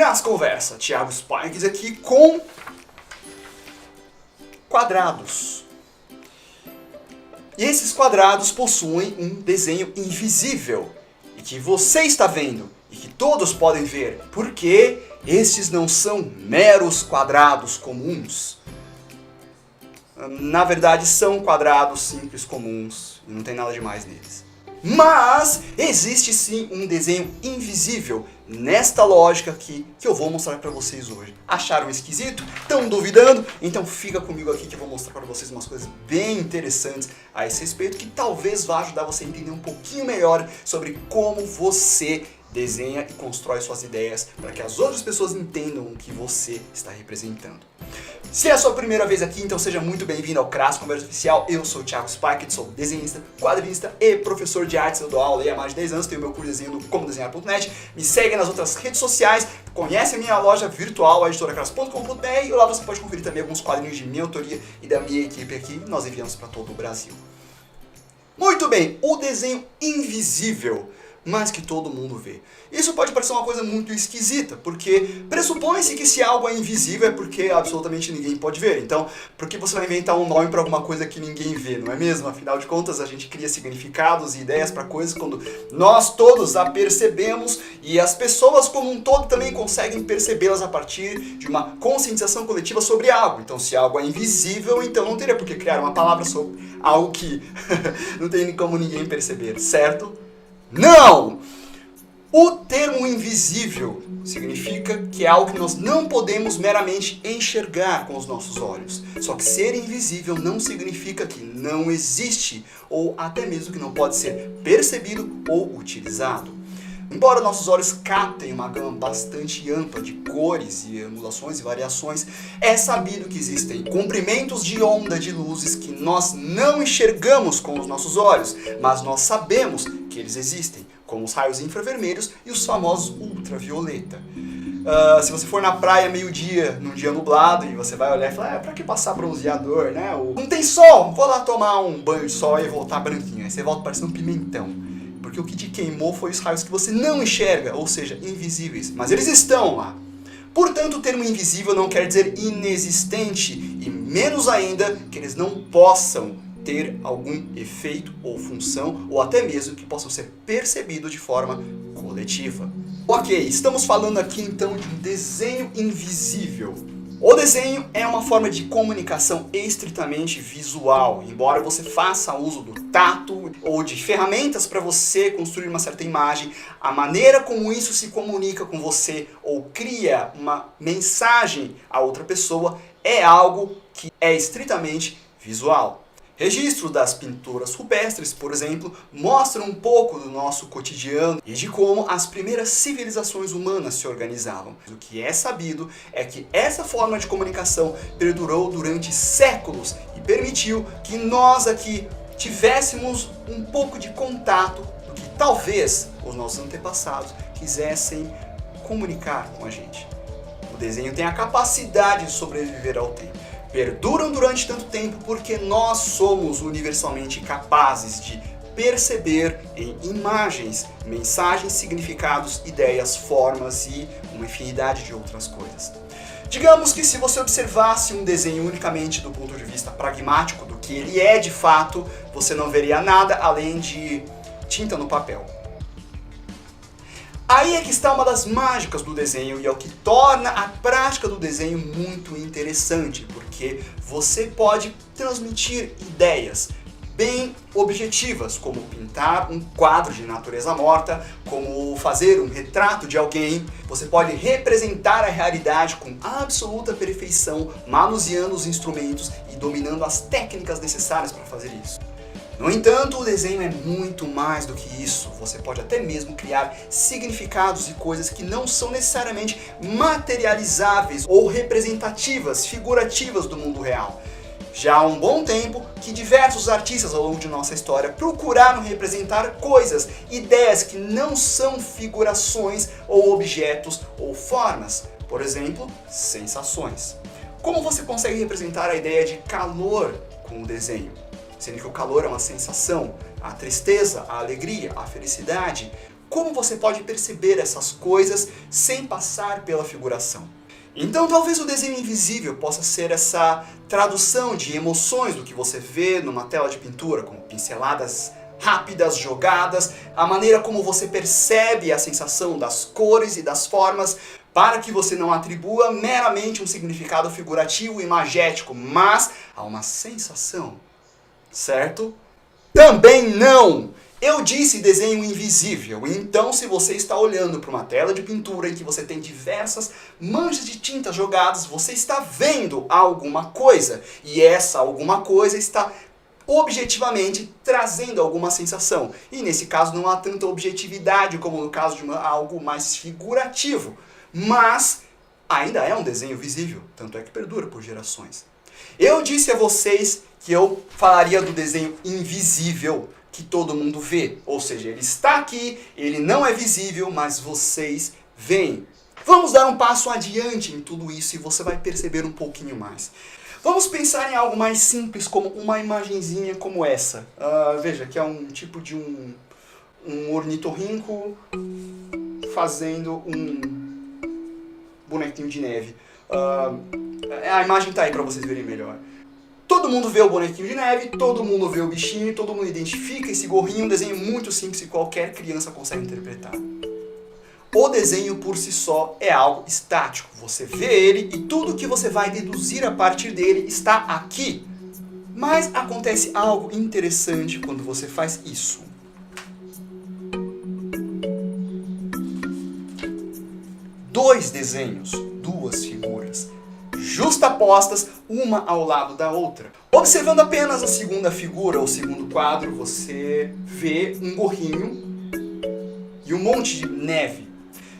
Cras Conversa, Thiago Spikes aqui com quadrados. E esses quadrados possuem um desenho invisível e que você está vendo e que todos podem ver, porque estes não são meros quadrados comuns. Na verdade, são quadrados simples comuns e não tem nada demais neles. Mas existe sim um desenho invisível nesta lógica aqui que eu vou mostrar para vocês hoje. Acharam esquisito? Estão duvidando? Então fica comigo aqui que eu vou mostrar para vocês umas coisas bem interessantes a esse respeito que talvez vá ajudar você a entender um pouquinho melhor sobre como você desenha e constrói suas ideias para que as outras pessoas entendam o que você está representando. Se é a sua primeira vez aqui, então seja muito bem-vindo ao Cras Conversa Oficial. Eu sou o Thiago Spikes, sou desenhista, quadrinista e professor de artes. Eu dou aula há mais de 10 anos, tenho meu curso de desenho no comodesenhar.net. Me segue nas outras redes sociais, conhece a minha loja virtual, a editoracras.com.br, e lá você pode conferir também alguns quadrinhos de minha autoria e da minha equipe aqui. Nós enviamos para todo o Brasil. Muito bem, o desenho invisível, mas que todo mundo vê. Isso pode parecer uma coisa muito esquisita, porque pressupõe-se que se algo é invisível é porque absolutamente ninguém pode ver. Então, por que você vai inventar um nome para alguma coisa que ninguém vê, não é mesmo? Afinal de contas, a gente cria significados e ideias para coisas quando nós todos a percebemos e as pessoas como um todo também conseguem percebê-las a partir de uma conscientização coletiva sobre algo. Então, se algo é invisível, então não teria por que criar uma palavra sobre algo que não tem como ninguém perceber, certo? Não! O termo invisível significa que é algo que nós não podemos meramente enxergar com os nossos olhos. Só que ser invisível não significa que não existe, ou até mesmo que não pode ser percebido ou utilizado. Embora nossos olhos captem uma gama bastante ampla de cores e angulações e variações, é sabido que existem comprimentos de onda de luzes que nós não enxergamos com os nossos olhos, mas nós sabemos que eles existem, como os raios infravermelhos e os famosos ultravioleta. Se você for na praia meio-dia, num dia nublado, e você vai olhar e falar, pra que passar bronzeador, né? Não tem sol, vou lá tomar um banho de sol e voltar branquinho. Aí você volta parecendo um pimentão. Porque o que te queimou foi os raios que você não enxerga, ou seja, invisíveis. Mas eles estão lá. Portanto, o termo invisível não quer dizer inexistente, e menos ainda que eles não possam ter algum efeito ou função, ou até mesmo que possam ser percebidos de forma coletiva. Ok, estamos falando aqui então de um desenho invisível. O desenho é uma forma de comunicação estritamente visual, embora você faça uso do tato ou de ferramentas para você construir uma certa imagem, a maneira como isso se comunica com você ou cria uma mensagem a outra pessoa é algo que é estritamente visual. Registros das pinturas rupestres, por exemplo, mostram um pouco do nosso cotidiano e de como as primeiras civilizações humanas se organizavam. O que é sabido é que essa forma de comunicação perdurou durante séculos e permitiu que nós aqui tivéssemos um pouco de contato do que talvez os nossos antepassados quisessem comunicar com a gente. O desenho tem a capacidade de sobreviver ao tempo. Perduram durante tanto tempo porque nós somos universalmente capazes de perceber em imagens, mensagens, significados, ideias, formas e uma infinidade de outras coisas. Digamos que se você observasse um desenho unicamente do ponto de vista pragmático do que ele é de fato, você não veria nada além de tinta no papel. Aí é que está uma das mágicas do desenho e é o que torna a prática do desenho muito interessante, porque você pode transmitir ideias bem objetivas, como pintar um quadro de natureza morta, como fazer um retrato de alguém. Você pode representar a realidade com absoluta perfeição, manuseando os instrumentos e dominando as técnicas necessárias para fazer isso. No entanto, o desenho é muito mais do que isso. Você pode até mesmo criar significados e coisas que não são necessariamente materializáveis ou representativas, figurativas do mundo real. Já há um bom tempo que diversos artistas ao longo de nossa história procuraram representar coisas, ideias que não são figurações ou objetos ou formas. Por exemplo, sensações. Como você consegue representar a ideia de calor com o desenho? Sendo que o calor é uma sensação, a tristeza, a alegria, a felicidade. como você pode perceber essas coisas sem passar pela figuração. Então talvez o desenho invisível possa ser essa tradução de emoções do que você vê numa tela de pintura, como pinceladas rápidas, jogadas, a maneira como você percebe a sensação das cores e das formas, para que você não atribua meramente um significado figurativo e imagético, mas a uma sensação, certo? Também não! Eu disse desenho invisível, então se você está olhando para uma tela de pintura em que você tem diversas manchas de tinta jogadas, você está vendo alguma coisa, e essa alguma coisa está objetivamente trazendo alguma sensação. E nesse caso não há tanta objetividade como no caso de algo mais figurativo, mas ainda é um desenho visível, tanto é que perdura por gerações. Eu disse a vocês que eu falaria do desenho invisível, que todo mundo vê, ou seja, ele está aqui, ele não é visível, mas vocês veem. Vamos dar um passo adiante em tudo isso e você vai perceber um pouquinho mais. Vamos pensar em algo mais simples, como uma imagenzinha como essa. Veja, que é um tipo de um ornitorrinco fazendo um bonequinho de neve. A imagem está aí para vocês verem melhor. Todo mundo vê o bonequinho de neve, todo mundo vê o bichinho, todo mundo identifica esse gorrinho, um desenho muito simples e qualquer criança consegue interpretar. O desenho por si só é algo estático. Você vê ele e tudo que você vai deduzir a partir dele está aqui. Mas acontece algo interessante quando você faz isso. Dois desenhos, duas figuras, justapostas uma ao lado da outra. Observando apenas a segunda figura, ou segundo quadro, você vê um gorrinho e um monte de neve.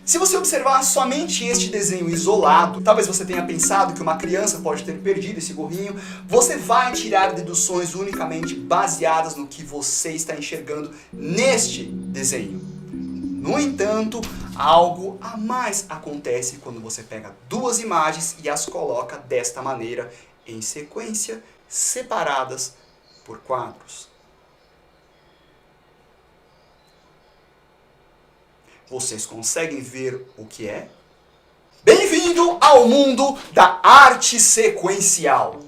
Se você observar somente este desenho isolado, talvez você tenha pensado que uma criança pode ter perdido esse gorrinho, você vai tirar deduções unicamente baseadas no que você está enxergando neste desenho. No entanto, algo a mais acontece quando você pega duas imagens e as coloca desta maneira, em sequência, separadas por quadros. Vocês conseguem ver o que é? Bem-vindo ao mundo da arte sequencial!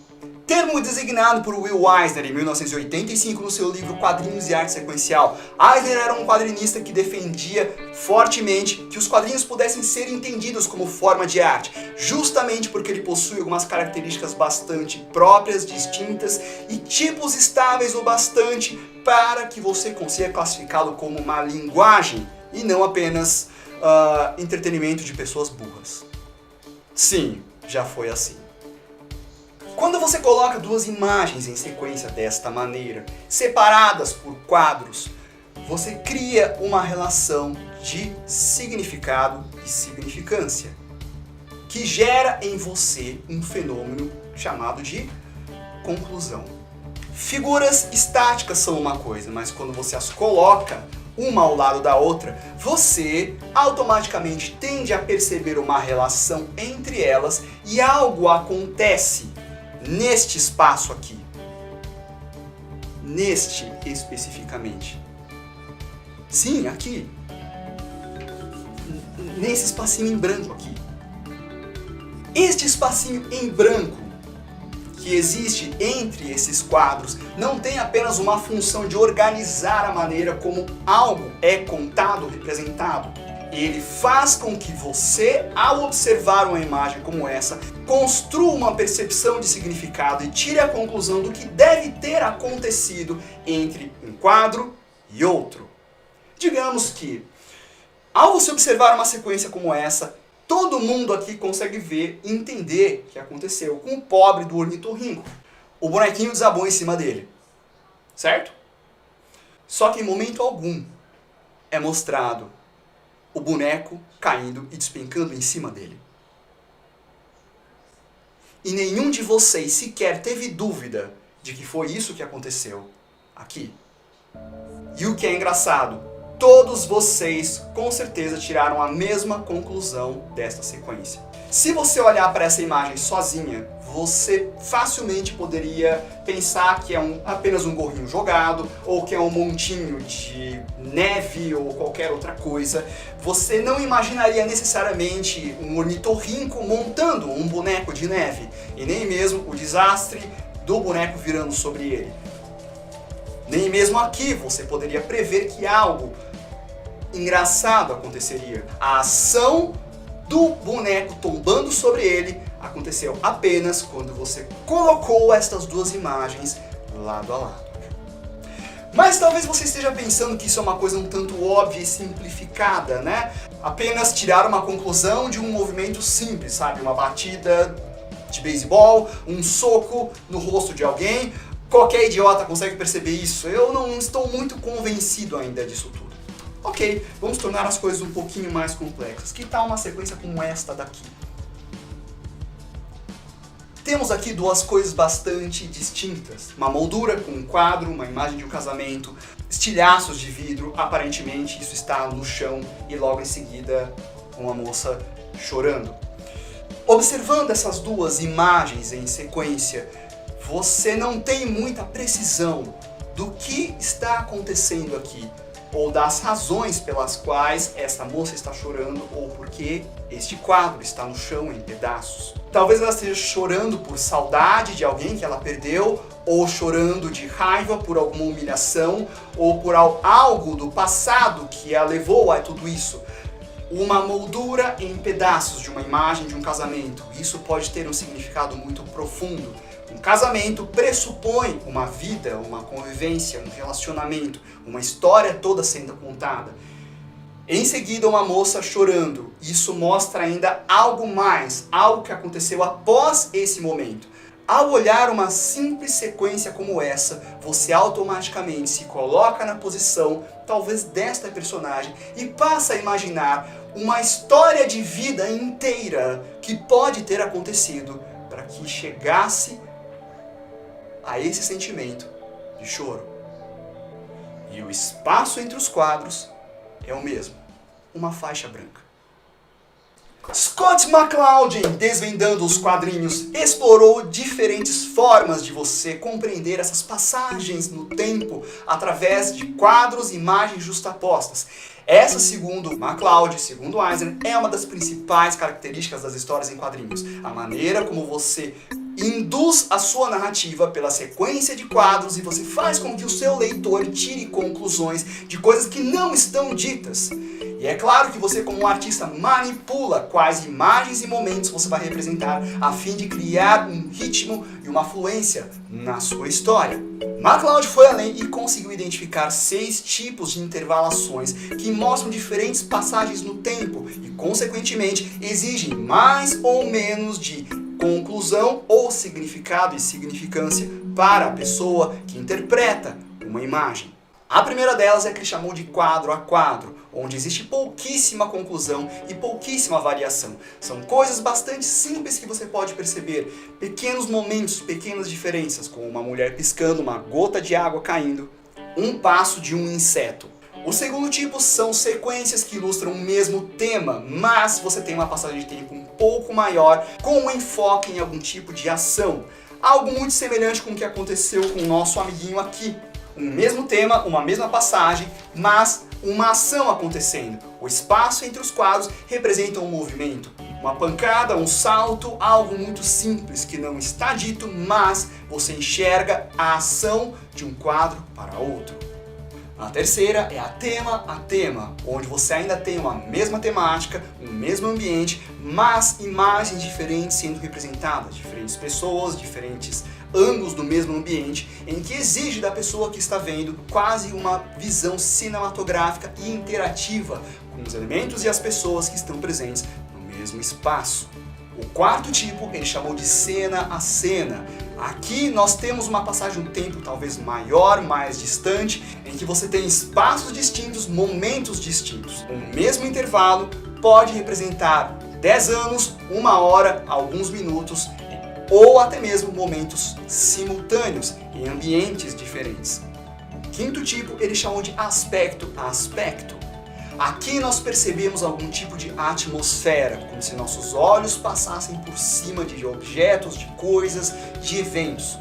Termo designado por Will Eisner em 1985 no seu livro Quadrinhos e Arte Sequencial. Eisner era um quadrinista que defendia fortemente que os quadrinhos pudessem ser entendidos como forma de arte, justamente porque ele possui algumas características bastante próprias, distintas e tipos estáveis o bastante para que você consiga classificá-lo como uma linguagem e não apenas entretenimento de pessoas burras. Sim, já foi assim. Quando você coloca duas imagens em sequência desta maneira, separadas por quadros, você cria uma relação de significado e significância, que gera em você um fenômeno chamado de conclusão. Figuras estáticas são uma coisa, mas quando você as coloca uma ao lado da outra, você automaticamente tende a perceber uma relação entre elas e algo acontece neste espaço aqui. Neste especificamente. Sim, aqui. Nesse espacinho em branco aqui. Este espacinho em branco que existe entre esses quadros não tem apenas uma função de organizar a maneira como algo é contado, representado. Ele faz com que você, ao observar uma imagem como essa, construa uma percepção de significado e tire a conclusão do que deve ter acontecido entre um quadro e outro. Digamos que, ao você observar uma sequência como essa, todo mundo aqui consegue ver e entender o que aconteceu com o pobre do ornitorrinco. O bonequinho desabou em cima dele, certo? Só que em momento algum é mostrado o boneco caindo e despencando em cima dele. E nenhum de vocês sequer teve dúvida de que foi isso que aconteceu aqui. E o que é engraçado Todos vocês, com certeza, tiraram a mesma conclusão desta sequência. Se você olhar para essa imagem sozinha, você facilmente poderia pensar que é apenas um gorrinho jogado, ou que é um montinho de neve ou qualquer outra coisa. Você não imaginaria necessariamente um ornitorrinco montando um boneco de neve, e nem mesmo o desastre do boneco virando sobre ele. Nem mesmo aqui você poderia prever que algo engraçado aconteceria. A ação do boneco tombando sobre ele aconteceu apenas quando você colocou estas duas imagens lado a lado. Mas talvez você esteja pensando que isso é uma coisa um tanto óbvia e simplificada, né? Apenas tirar uma conclusão de um movimento simples, sabe? Uma batida de beisebol, um soco no rosto de alguém. Qualquer idiota consegue perceber isso. Eu não estou muito convencido ainda disso tudo. Ok, vamos tornar as coisas um pouquinho mais complexas. Que tal uma sequência como esta daqui? Temos aqui duas coisas bastante distintas. Uma moldura com um quadro, uma imagem de um casamento, estilhaços de vidro, aparentemente isso está no chão, e logo em seguida uma moça chorando. Observando essas duas imagens em sequência, você não tem muita precisão do que está acontecendo aqui, ou das razões pelas quais essa moça está chorando, ou porque este quadro está no chão em pedaços. Talvez ela esteja chorando por saudade de alguém que ela perdeu, ou chorando de raiva por alguma humilhação, ou por algo do passado que a levou a tudo isso. Uma moldura em pedaços de uma imagem de um casamento, isso pode ter um significado muito profundo. Um casamento pressupõe uma vida, uma convivência, um relacionamento, uma história toda sendo contada. Em seguida, uma moça chorando. Isso mostra ainda algo mais, algo que aconteceu após esse momento. Ao olhar uma simples sequência como essa, você automaticamente se coloca na posição, talvez desta personagem, e passa a imaginar uma história de vida inteira que pode ter acontecido para que chegasse a esse sentimento de choro. E o espaço entre os quadros é o mesmo, uma faixa branca. Scott McCloud, desvendando os quadrinhos, explorou diferentes formas de você compreender essas passagens no tempo através de quadros e imagens justapostas. Essa, segundo McCloud, segundo Eisner, é uma das principais características das histórias em quadrinhos. A maneira como você induz a sua narrativa pela sequência de quadros e você faz com que o seu leitor tire conclusões de coisas que não estão ditas. E é claro que você, como artista, manipula quais imagens e momentos você vai representar a fim de criar um ritmo e uma fluência na sua história. McCloud foi além e conseguiu identificar 6 tipos de intervalações que mostram diferentes passagens no tempo e, consequentemente, exigem mais ou menos de conclusão ou significado e significância para a pessoa que interpreta uma imagem. A primeira delas é a que ele chamou de quadro a quadro, onde existe pouquíssima conclusão e pouquíssima variação. São coisas bastante simples que você pode perceber, pequenos momentos, pequenas diferenças, como uma mulher piscando, uma gota de água caindo, um passo de um inseto. O segundo tipo são sequências que ilustram o mesmo tema, mas você tem uma passagem de tempo um pouco maior, com um enfoque em algum tipo de ação. Algo muito semelhante com o que aconteceu com o nosso amiguinho aqui. Um mesmo tema, uma mesma passagem, mas uma ação acontecendo. O espaço entre os quadros representa um movimento, uma pancada, um salto, algo muito simples que não está dito, mas você enxerga a ação de um quadro para outro. A terceira é a tema, onde você ainda tem uma mesma temática, um mesmo ambiente, mas imagens diferentes sendo representadas, diferentes pessoas, diferentes ângulos do mesmo ambiente, em que exige da pessoa que está vendo quase uma visão cinematográfica e interativa com os elementos e as pessoas que estão presentes no mesmo espaço. O quarto tipo ele chamou de cena a cena. Aqui nós temos uma passagem de um tempo talvez maior, mais distante, em que você tem espaços distintos, momentos distintos. O mesmo intervalo pode representar 10 anos, 1 hora, alguns minutos, ou até mesmo momentos simultâneos em ambientes diferentes. quinto tipo eles chamam de aspecto. Aqui nós percebemos algum tipo de atmosfera, como se nossos olhos passassem por cima de objetos, de coisas, de eventos.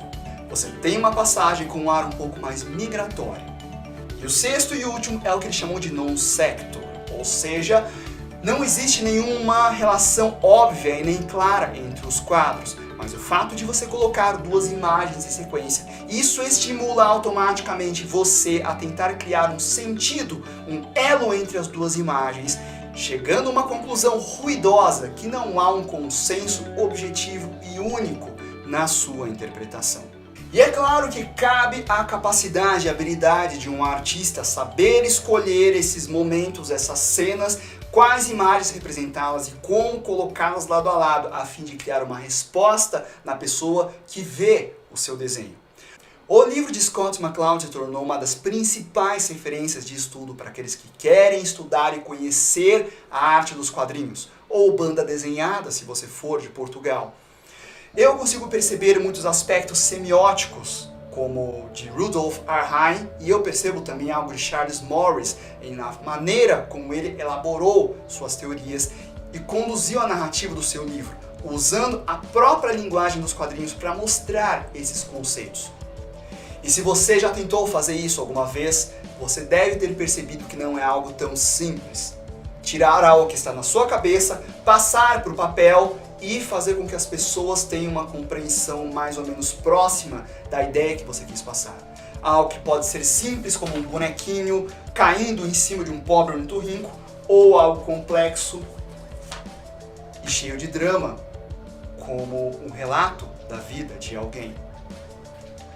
Você tem uma passagem com um ar um pouco mais migratório. E o sexto e último é o que eles chamam de non-sector, ou seja, não existe nenhuma relação óbvia e nem clara entre os quadros, mas o fato de você colocar duas imagens em sequência, isso estimula automaticamente você a tentar criar um sentido, um elo entre as duas imagens, chegando a uma conclusão ruidosa que não há um consenso objetivo e único na sua interpretação. E é claro que cabe à capacidade e habilidade de um artista saber escolher esses momentos, essas cenas, quais imagens representá-las e como colocá-las lado a lado, a fim de criar uma resposta na pessoa que vê o seu desenho. O livro de Scott McCloud se tornou uma das principais referências de estudo para aqueles que querem estudar e conhecer a arte dos quadrinhos, ou banda desenhada, se você for de Portugal. Eu consigo perceber muitos aspectos semióticos, como de Rudolf Arnheim, e eu percebo também algo de Charles Morris na maneira como ele elaborou suas teorias e conduziu a narrativa do seu livro, usando a própria linguagem dos quadrinhos para mostrar esses conceitos. E se você já tentou fazer isso alguma vez, você deve ter percebido que não é algo tão simples. Tirar algo que está na sua cabeça, passar para o papel e fazer com que as pessoas tenham uma compreensão mais ou menos próxima da ideia que você quis passar. Algo que pode ser simples, como um bonequinho caindo em cima de um pobre ornitorrinco, ou algo complexo e cheio de drama, como um relato da vida de alguém.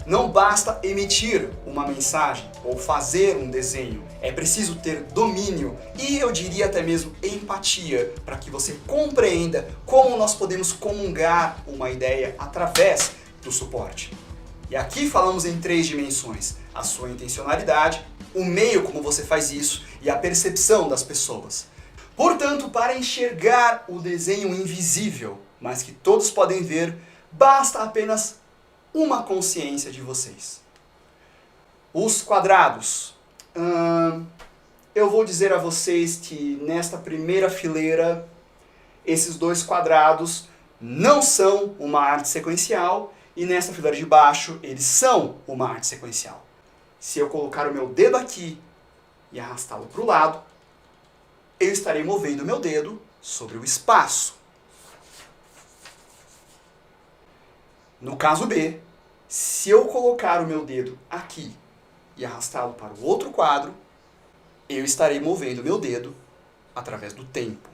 Não basta emitir uma mensagem ou fazer um desenho, é preciso ter domínio e eu diria até mesmo empatia para que você compreenda como nós podemos comungar uma ideia através do suporte. E aqui falamos em 3 dimensões: a sua intencionalidade, o meio como você faz isso e a percepção das pessoas. Portanto, para enxergar o desenho invisível, mas que todos podem ver, basta apenas uma consciência de vocês. Os quadrados. Eu vou dizer a vocês que nesta primeira fileira, esses 2 quadrados não são uma arte sequencial e nesta fileira de baixo eles são uma arte sequencial. Se eu colocar o meu dedo aqui e arrastá-lo para o lado, eu estarei movendo o meu dedo sobre o espaço. No caso B, se eu colocar o meu dedo aqui e arrastá-lo para o outro quadro, eu estarei movendo o meu dedo através do tempo.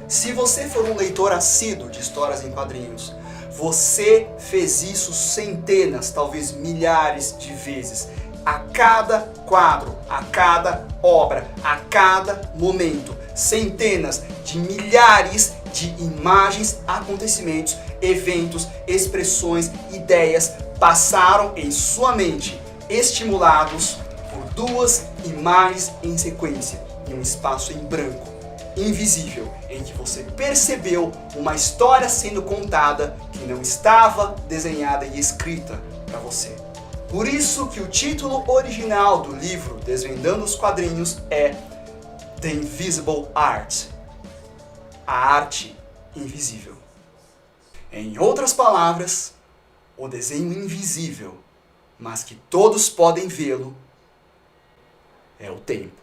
Se você for um leitor assíduo de histórias em quadrinhos, você fez isso centenas, talvez milhares de vezes. A cada quadro, a cada obra, a cada momento, centenas de milhares de imagens, acontecimentos, eventos, expressões, ideias passaram em sua mente, estimulados por 2 imagens em sequência, em um espaço em branco, invisível, em que você percebeu uma história sendo contada que não estava desenhada e escrita para você. Por isso que o título original do livro Desvendando os Quadrinhos é The Invisible Art, a arte invisível. Em outras palavras, o desenho invisível, mas que todos podem vê-lo, é o tempo.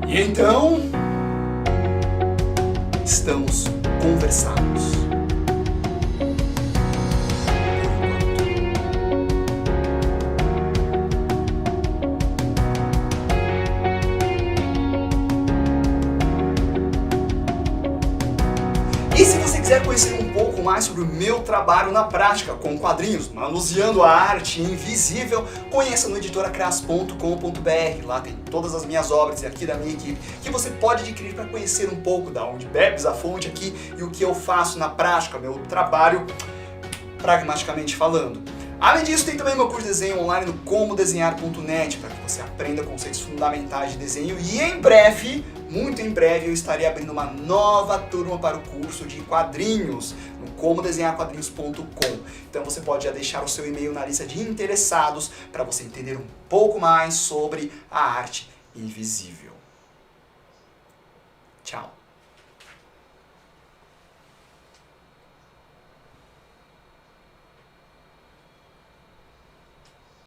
E então, estamos conversados. E se você quiser conhecer um pouco mais sobre o meu trabalho na prática com quadrinhos, manuseando a arte invisível, conheça no editoracras.com.br. Lá tem todas as minhas obras e aqui da minha equipe que você pode adquirir para conhecer um pouco da onde bebes a fonte aqui e o que eu faço na prática, meu trabalho pragmaticamente falando. Além disso, tem também meu curso de desenho online no comodesenhar.net para que você aprenda conceitos fundamentais de desenho e em breve muito em breve eu estarei abrindo uma nova turma para o curso de quadrinhos no comodesenharquadrinhos.com. Então você pode já deixar o seu e-mail na lista de interessados para você entender um pouco mais sobre a arte invisível. Tchau!